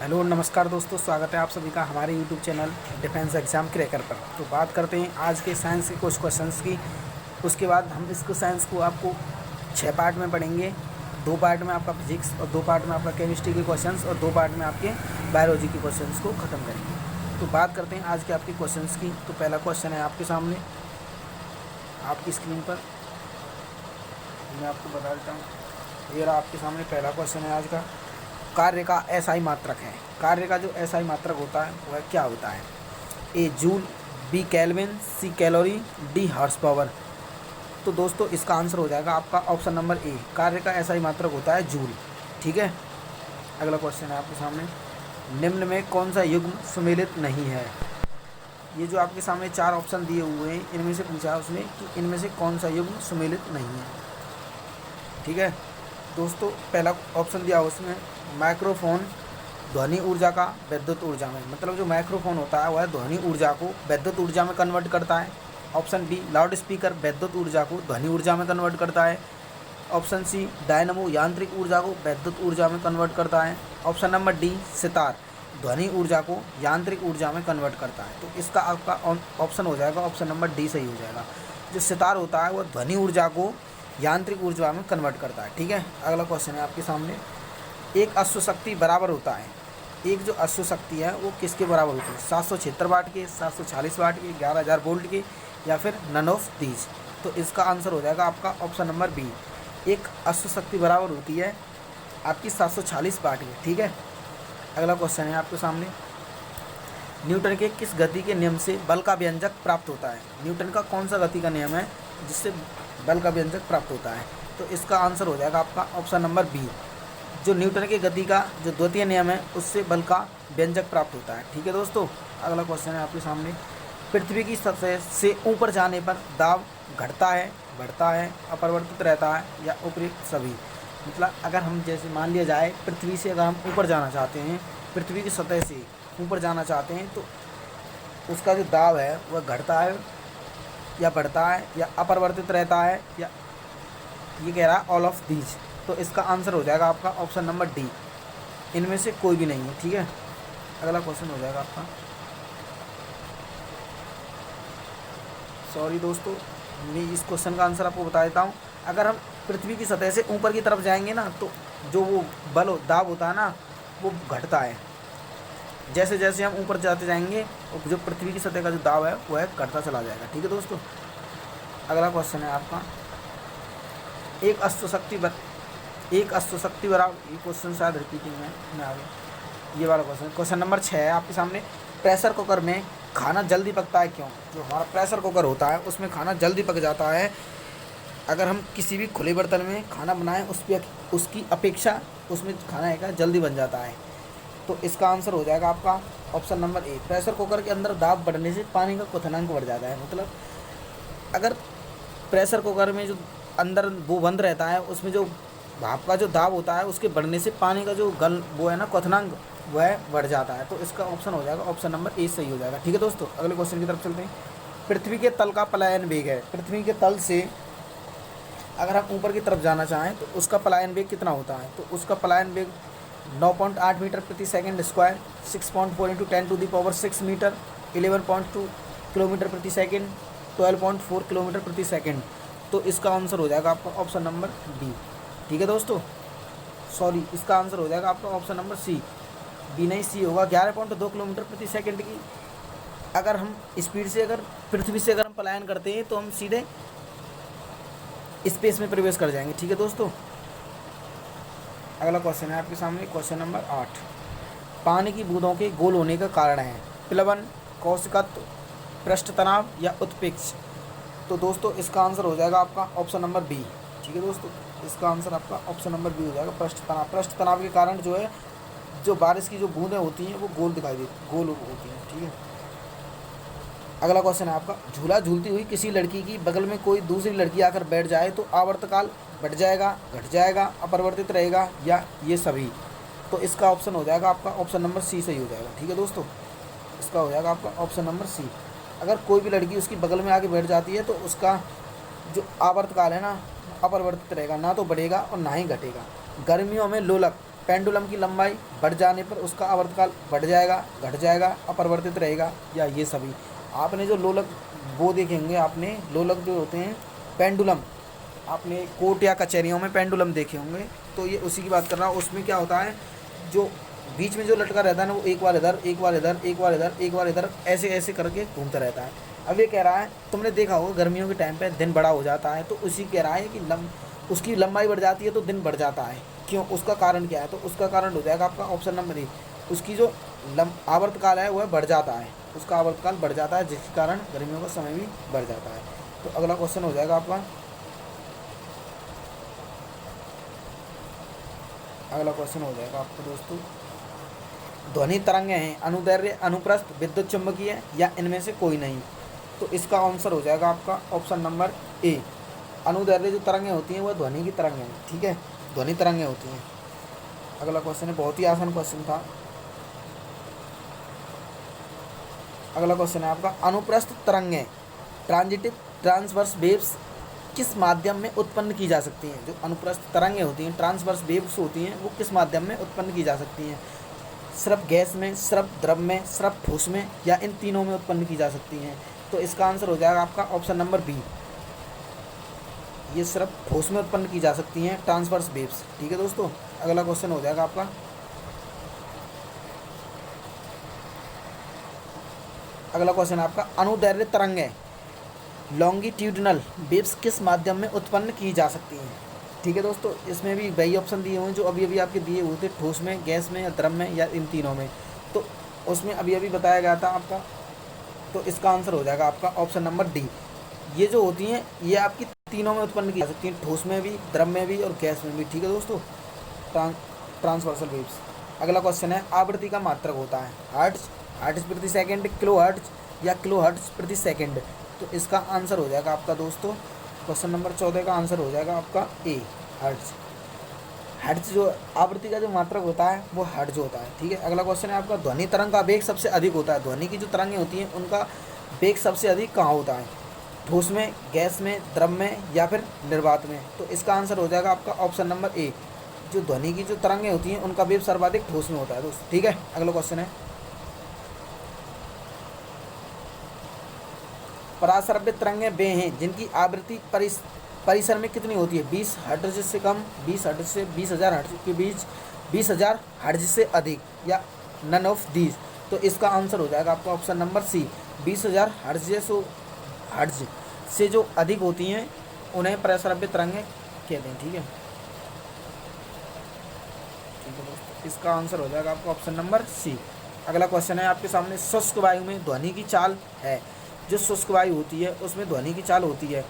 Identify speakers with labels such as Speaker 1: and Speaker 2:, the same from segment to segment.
Speaker 1: Hello नमस्कार दोस्तों, स्वागत है आप सभी का हमारे YouTube channel defence exam cracker पर। तो बात करते हैं आज के साइंस के कुछ क्वेश्चंस की। उसके बाद हम इसको साइंस को आपको 6 पार्ट में पढ़ेंगे। 2 पार्ट में आपका फिजिक्स और 2 पार्ट में आपका केमिस्ट्री के क्वेश्चंस और 2 पार्ट में आपके बायोलॉजी के क्वेश्चंस को ख़त्म करेंगे। तो बात करते हैं आज के आपके क्वेश्चंस की। तो पहला क्वेश्चन है आपके सामने, आपकी स्क्रीन पर मैं आपको बता देता हूँ। ये रहा आपके सामने पहला क्वेश्चन है आज का। कार्य का एसआई मात्रक है। कार्य का जो एसआई मात्रक होता है वह क्या होता है? ए जूल, बी केल्विन, सी कैलोरी, डी हॉर्स पावर। तो दोस्तों इसका आंसर हो जाएगा आपका ऑप्शन नंबर ए। कार्य का एसआई मात्रक होता है जूल। ठीक है, अगला क्वेश्चन है आपके सामने। निम्न में कौन सा युग्म सुमेलित नहीं है? ये जो आपके सामने 4 ऑप्शन दिए हुए हैं, इनमें से पूछा है उसने कि इनमें से कौन सा युग्म सुमेलित नहीं है। ठीक है दोस्तों, पहला ऑप्शन दिया उसमें माइक्रोफोन ध्वनि ऊर्जा का विद्युत ऊर्जा में, मतलब जो माइक्रोफोन होता है वह ध्वनि ऊर्जा को विद्युत ऊर्जा में कन्वर्ट करता है। ऑप्शन बी लाउड स्पीकर विद्युत ऊर्जा को ध्वनि ऊर्जा में कन्वर्ट करता है। ऑप्शन सी डायनमो यांत्रिक ऊर्जा को विद्युत ऊर्जा में कन्वर्ट करता है। ऑप्शन नंबर डी सितार ध्वनि ऊर्जा को यांत्रिक ऊर्जा में कन्वर्ट करता है। तो इसका आपका ऑप्शन हो जाएगा ऑप्शन नंबर डी सही हो जाएगा। जो सितार होता है वह ध्वनि ऊर्जा को यांत्रिक ऊर्जा में कन्वर्ट करता है। ठीक है, अगला क्वेश्चन है आपके सामने। एक अश्वशक्ति बराबर होता है, एक जो अश्वशक्ति है वो किसके बराबर होती है? 776 वाट के, 740 वाट के, 11,000 वोल्ट के, या फिर नन ऑफ दीज। तो इसका आंसर हो जाएगा आपका ऑप्शन नंबर बी। एक अश्वशक्ति बराबर होती है आपकी 740 वाट की। ठीक है, अगला क्वेश्चन है आपके सामने। न्यूटन के किस गति के नियम से बल का व्यंजक प्राप्त होता है? न्यूटन का कौन सा गति का नियम है जिससे बल का व्यंजक प्राप्त होता है? तो इसका आंसर हो जाएगा आपका ऑप्शन नंबर बी। जो न्यूटन के गति का जो द्वितीय नियम है उससे बल का व्यंजक प्राप्त होता है। ठीक है दोस्तों, अगला क्वेश्चन है आपके सामने। पृथ्वी की सतह से ऊपर जाने पर दाब घटता है, बढ़ता है, अपरिवर्तित रहता है, या उपयुक्त सभी? मतलब अगर हम जैसे मान लिया जाए पृथ्वी से अगर हम ऊपर जाना चाहते हैं, पृथ्वी की सतह से ऊपर जाना चाहते हैं, तो उसका जो दाब है वह घटता है या बढ़ता है या अपरिवर्तित रहता है, या ये कह रहा है ऑल ऑफ दीज। तो इसका आंसर हो जाएगा आपका ऑप्शन नंबर डी, इनमें से कोई भी नहीं है। ठीक है, अगला क्वेश्चन हो जाएगा आपका। सॉरी दोस्तों, मैं इस क्वेश्चन का आंसर आपको बता देता हूँ। अगर हम पृथ्वी की सतह से ऊपर की तरफ जाएंगे ना, तो जो वो दाब होता है ना वो घटता है। जैसे जैसे हम ऊपर जाते जाएंगे जो पृथ्वी की सतह का जो दाब है वह घटता चला जाएगा। ठीक है दोस्तों, अगला क्वेश्चन है आपका। एक अश्वशक्ति बराबर, ये क्वेश्चन शायद रिपीटिंग में आ गया। ये वाला क्वेश्चन नंबर 6 है आपके सामने। प्रेशर कुकर में खाना जल्दी पकता है क्यों? जो हमारा प्रेशर कुकर होता है उसमें खाना जल्दी पक जाता है अगर हम किसी भी खुले बर्तन में खाना बनाएं, उसकी अपेक्षा उसमें खाना है जल्दी बन जाता है। तो इसका आंसर हो जाएगा आपका option number A. Pressure cooker के अंदर दाब बढ़ने से पानी का क्वथनांक बढ़ जाता है। मतलब अगर प्रेशर कुकर में जो अंदर वो बंद रहता है उसमें जो भाप का जो दाब होता है उसके बढ़ने से पानी का जो वो है ना क्वथनांक वह बढ़ जाता है। तो इसका ऑप्शन हो जाएगा ऑप्शन नंबर ए सही हो जाएगा। ठीक है दोस्तों, अगले क्वेश्चन की तरफ चलते हैं। पृथ्वी के तल का पलायन वेग है। पृथ्वी के तल से अगर हम ऊपर की तरफ जाना चाहें तो उसका पलायन वेग कितना होता है? तो उसका पलायन वेग 9.8 मीटर प्रति second square, 6.4 into 10⁶ metre, 11.2 kilometre प्रति सेकंड, 12.4 किलोमीटर प्रति सेकंड। तो इसका आंसर हो जाएगा आपका ऑप्शन नंबर डी। ठीक है दोस्तों, सॉरी, इसका आंसर हो जाएगा आपका ऑप्शन नंबर सी। बी नहीं, सी होगा। 11.2 किलोमीटर प्रति सेकंड की अगर हम स्पीड से अगर पृथ्वी से अगर हम पलायन करते हैं तो हम सीधे स्पेस में प्रवेश कर जाएंगे। ठीक है दोस्तों, अगला क्वेश्चन है आपके सामने, क्वेश्चन नंबर 8। पानी की बूंदों के गोल होने का कारण है प्लवन, कोशिकत्व, पृष्ठ तनाव, या उत्प्रेक्ष? तो दोस्तों इसका आंसर हो जाएगा आपका ऑप्शन नंबर बी। ठीक है दोस्तों, इसका आंसर आपका ऑप्शन नंबर बी हो जाएगा, पृष्ठ तनाव। पृष्ठ तनाव के कारण जो है जो बारिश की जो बूंदें होती हैं वो गोल होती हैं। ठीक है, अगला क्वेश्चन है आपका। झूला झूलती हुई किसी लड़की की बगल में कोई दूसरी लड़की आकर बैठ जाए तो आवर्तकाल बढ़ जाएगा, घट जाएगा, अपरिवर्तित रहेगा, या ये सभी? तो इसका ऑप्शन हो जाएगा आपका ऑप्शन नंबर सी सही हो जाएगा। ठीक है दोस्तों, इसका हो जाएगा आपका ऑप्शन नंबर सी। अगर कोई भी लड़की उसकी बगल में आके बैठ जाती है तो उसका जो आवर्तकाल है ना अपरिवर्तित रहेगा, ना तो बढ़ेगा और ना ही घटेगा। गर्मियों में लोलक पेंडुलम की लंबाई बढ़ जाने पर उसका आवर्तकाल बढ़ जाएगा, घट जाएगा, अपरिवर्तित रहेगा, या ये सभी। आपने जो लोलक वो देखेंगे, आपने लोलक जो होते हैं पेंडुलम, आपने कोर्ट या कचहरियों में पेंडुलम देखे होंगे, तो ये उसी की बात कर रहा हूँ। उसमें क्या होता है, जो बीच में जो लटका रहता है ना, वो एक बार इधर, एक बार इधर, एक बार इधर, एक बार इधर, ऐसे ऐसे करके घूमता रहता है। अब ये कह रहा है, तुमने देखा होगा गर्मियों के टाइम पे दिन बड़ा हो जाता है, तो उसी कह रहा है कि उसकी लंबाई बढ़ जाती है तो दिन बढ़ जाता है, क्यों, उसका कारण क्या है, तो उसका कारण हो जाएगा आपका ऑप्शन नंबर ए, उसकी जो आवर्तकाल है वह बढ़ जाता है, उसका आवर्तकाल बढ़ जाता है, जिसके कारण गर्मियों का समय भी बढ़ जाता है। तो अगला क्वेश्चन हो जाएगा आपका, अगला क्वेश्चन हो जाएगा आपको दोस्तों, ध्वनि तरंगें हैं अनुदैर्घ्य, अनुप्रस्थ, विद्युत चुम्बकीय, या इनमें से कोई नहीं। तो इसका आंसर हो जाएगा आपका ऑप्शन नंबर ए, अनुदैर्घ्य जो तरंगें होती हैं वह ध्वनि की तरंगें हैं, ठीक है, ध्वनि तरंगें होती हैं। अगला क्वेश्चन है, बहुत ही आसान क्वेश्चन था। अगला क्वेश्चन है आपका, अनुप्रस्थ तरंगें ट्रांजिटिव ट्रांसवर्स वेव्स किस माध्यम में उत्पन्न की जा सकती हैं। जो अनुप्रस्थ तरंगें होती हैं, ट्रांसवर्स वेव्स होती हैं, वो किस माध्यम में उत्पन्न की जा सकती हैं। सिर्फ गैस में, सिर्फ द्रव में, सिर्फ ठोस में, या इन तीनों में उत्पन्न की जा सकती हैं। तो इसका आंसर हो जाएगा आपका ऑप्शन नंबर बी, ये सिर्फ ठोस में उत्पन्न की जा सकती हैं ट्रांसवर्स वेव्स, ठीक है दोस्तों। अगला क्वेश्चन हो जाएगा आपका, अगला क्वेश्चन आपका, अनुदैर्घ्य तरंगें लॉन्गिट्यूडिनल वेव्स किस माध्यम में उत्पन्न की जा सकती हैं, ठीक है दोस्तों। इसमें भी वही ऑप्शन दिए हुए हैं जो अभी अभी आपके दिए हुए थे, ठोस में, गैस में, या द्रव में, या इन तीनों में। तो उसमें अभी अभी बताया गया था आपका, तो इसका आंसर हो जाएगा आपका ऑप्शन नंबर डी, ये जो होती हैं ये आपकी तीनों में उत्पन्न की जा सकती हैं, ठोस में भी, द्रव में भी, और गैस में भी, ठीक है दोस्तों, ट्रांसवर्सल वेव्स। अगला क्वेश्चन है, आवृत्ति का मात्रक होता है हर्ट्ज, हर्ट्ज प्रति सेकंड, किलो हर्ट्ज, या किलो हर्ट्ज प्रति सेकंड। तो इसका आंसर हो जाएगा आपका दोस्तों, क्वेश्चन नंबर 14 का आंसर हो जाएगा आपका ए, हर्ट्ज। हर्ट्ज जो आवृत्ति का जो मात्रक होता है वो हर्ट्ज होता है, ठीक है। अगला क्वेश्चन है आपका, ध्वनि तरंग का वेग सबसे अधिक होता है, ध्वनि की जो तरंगें होती हैं उनका वेग सबसे अधिक कहाँ होता है, ठोस में, गैस में, द्रव में, या फिर निर्वात में। तो इसका आंसर हो जाएगा आपका ऑप्शन नंबर ए, जो ध्वनि की जो तरंगें होती हैं उनका वेग सर्वाधिक ठोस में होता है दोस्तों, ठीक है। अगला क्वेश्चन है, पराश्रव्य तरंगें वे हैं जिनकी आवृत्ति परिसर में कितनी होती है, 20 हर्ट्ज से कम, 20 हर्ट्ज से 20,000 हर्ट्ज के बीच, 20,000 हर्ट्ज से अधिक, या नन ऑफ दीज। तो इसका आंसर हो जाएगा आपका ऑप्शन नंबर सी, 20,000 हर्ट्ज से जो अधिक होती हैं उन्हें पराश्रव्य तरंगें कहते हैं, ठीक है। ठीक है दोस्तों, इसका आंसर हो जाएगा आपका ऑप्शन नंबर सी। अगला क्वेश्चन है आपके सामने, शुष्क वायु में ध्वनि की चाल है, जो शुष्क वायु होती है उसमें ध्वनि की चाल होती है।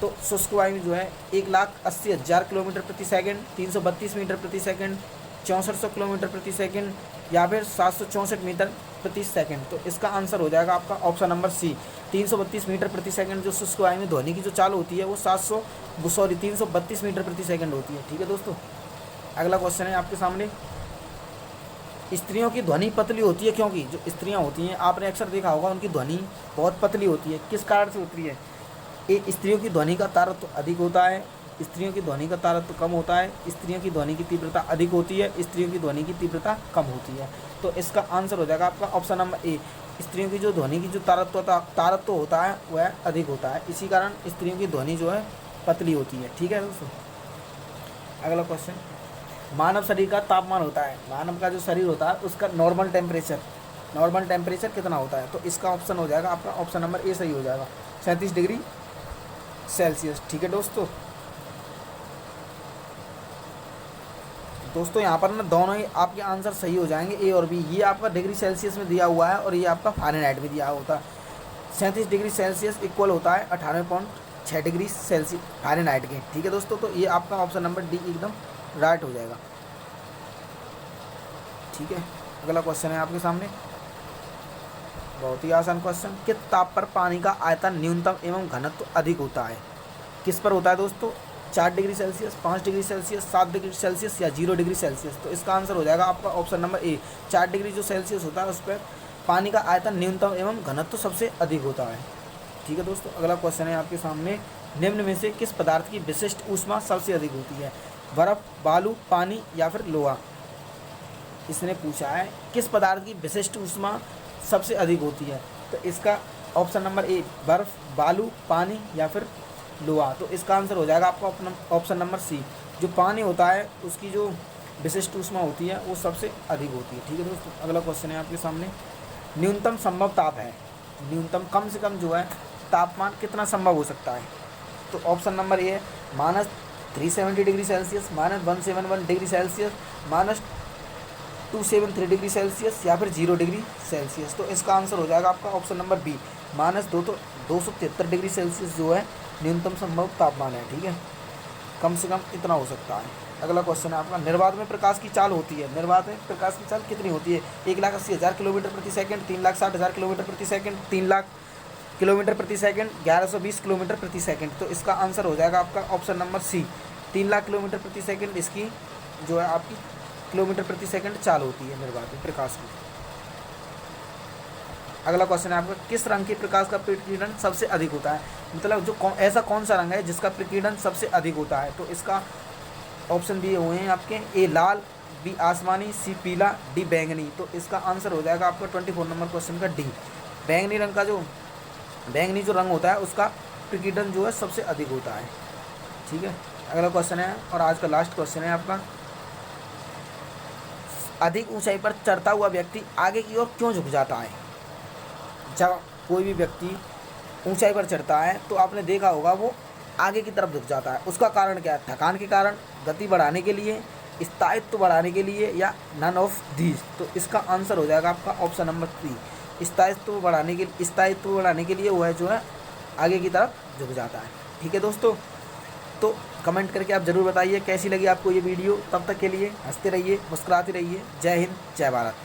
Speaker 1: तो शुष्क वायु जो है 1,80,000 किलोमीटर प्रति सेकंड, 332 मीटर प्रति सेकंड, 6400 किलोमीटर प्रति सेकंड, या फिर 764 मीटर प्रति सेकंड। तो इसका आंसर हो जाएगा आपका ऑप्शन नंबर सी, 332 मीटर प्रति सेकंड जो शुष्क वायु में ध्वनि की जो चाल होती है वो 332 मीटर प्रति सेकंड होती है, ठीक है दोस्तों। अगला क्वेश्चन है आपके सामने, स्त्रियों की ध्वनि पतली होती है क्योंकि जो स्त्रियां होती हैं आपने अक्सर देखा होगा उनकी ध्वनि बहुत पतली होती है, किस कारण से होती है। स्त्रियों की ध्वनि का तारत्व अधिक होता है, स्त्रियों की ध्वनि का तारत्व कम होता है, स्त्रियों की ध्वनि की तीव्रता अधिक होती है, स्त्रियों की ध्वनि की तीव्रता कम होती है। तो इसका आंसर हो जाएगा आपका ऑप्शन नंबर ए, स्त्रियों की जो ध्वनि की जो तारत्व होता है वह अधिक होता है, इसी कारण स्त्रियों की ध्वनि जो है पतली होती है, ठीक है दोस्तों। अगला क्वेश्चन, मानव शरीर का तापमान होता है, मानव का जो शरीर होता है उसका नॉर्मल टेम्परेचर कितना होता है। तो इसका ऑप्शन हो जाएगा आपका ऑप्शन नंबर ए सही हो जाएगा, 37 डिग्री सेल्सियस, ठीक है दोस्तों। यहाँ पर ना दोनों ही आपके आंसर सही हो जाएंगे, ए और बी। ये आपका डिग्री सेल्सियस में दिया हुआ है और ये आपका फ़ारेनहाइट में दिया होता है। 37 डिग्री सेल्सियस इक्वल होता है 98.6 डिग्री सेल्सियस फ़ारेनहाइट के, ठीक है दोस्तों। तो ये आपका ऑप्शन नंबर डी एकदम राइट हो जाएगा, ठीक है। अगला क्वेश्चन है आपके सामने, बहुत ही आसान क्वेश्चन, किस ताप पर पानी का आयतन न्यूनतम एवं घनत्व अधिक होता है, किस पर होता है दोस्तों, 4 degree Celsius, 5 degree Celsius, 7 degree Celsius, या 0 डिग्री सेल्सियस। तो इसका आंसर हो जाएगा आपका ऑप्शन नंबर ए, 4 डिग्री जो सेल्सियस होता है उस पर पानी का आयतन न्यूनतम एवं घनत्व सबसे अधिक होता है, ठीक है दोस्तों। अगला क्वेश्चन है आपके सामने, निम्न में से किस पदार्थ की विशिष्ट ऊष्मा सबसे अधिक होती है, बर्फ, बालू, पानी, या फिर लोहा। इसने पूछा है किस पदार्थ की विशिष्ट ऊष्मा सबसे अधिक होती है। तो इसका ऑप्शन नंबर ए बर्फ़, बालू, पानी या फिर लोहा। तो इसका आंसर हो जाएगा आपका ऑप्शन नंबर सी। जो पानी होता है उसकी जो विशिष्ट ऊष्मा होती है वो सबसे अधिक होती है। ठीक है दोस्तों, अगला क्वेश्चन है आपके सामने। न्यूनतम संभव ताप है, न्यूनतम कम से कम जो है तापमान कितना संभव हो सकता है। तो ऑप्शन नंबर ए है -370 degree Celsius, -171 degree Celsius, -273 degree Celsius या फिर 0 डिग्री सेल्सियस। तो इसका आंसर हो जाएगा आपका option number B, -273 degree Celsius जो है न्यूनतम संभव तापमान है। ठीक है, कम से कम इतना हो सकता है। अगला क्वेश्चन है आपका, निर्वात में प्रकाश की चाल होती है, निर्वात में प्रकाश की चाल कितनी होती है। 1,80,000 किलोमीटर प्रति सेकंड, 3,60,000 किलोमीटर प्रति सेकंड, 3,00,000 किलोमीटर प्रति सेकंड, 1120 किलोमीटर प्रति सेकंड। तो इसका आंसर हो जाएगा आपका ऑप्शन नंबर सी, 3,00,000 किलोमीटर प्रति सेकंड इसकी जो है आपकी किलोमीटर प्रति सेकंड चाल होती है निर्वात में प्रकाश की। अगला क्वेश्चन है आपका, किस रंग के प्रकाश का प्रकीर्णन सबसे अधिक होता है। मतलब जो ऐसा कौन सा रंग है जिसका प्रकीर्णन सबसे अधिक होता है। तो इसका ऑप्शन दिए हुए हैं आपके, ए लाल, बी आसमानी, सी पीला, डी बैंगनी। तो इसका आंसर हो जाएगा आपका 24 नंबर क्वेश्चन का डी, बैंगनी रंग का जो बैंगनी जो रंग होता है उसका प्रकीर्णन जो है सबसे अधिक होता है। ठीक है, अगला क्वेश्चन है और आज का लास्ट क्वेश्चन है आपका, अधिक ऊंचाई पर चढ़ता हुआ व्यक्ति आगे की ओर क्यों झुक जाता है। जब कोई भी व्यक्ति ऊंचाई पर चढ़ता है तो आपने देखा होगा वो आगे की तरफ झुक जाता है। उसका कारण क्या है, थकान के कारण, गति बढ़ाने के लिए, स्थायित्व बढ़ाने के लिए या नन ऑफ दीज। तो इसका आंसर हो जाएगा आपका ऑप्शन नंबर 3, स्थायित्व बढ़ाने के लिए वो है जो है आगे की तरफ झुक जाता है। ठीक है दोस्तों, तो कमेंट करके आप ज़रूर बताइए कैसी लगी आपको ये वीडियो। तब तक के लिए हंसते रहिए, मुस्कुराते रहिए। जय हिंद, जय भारत।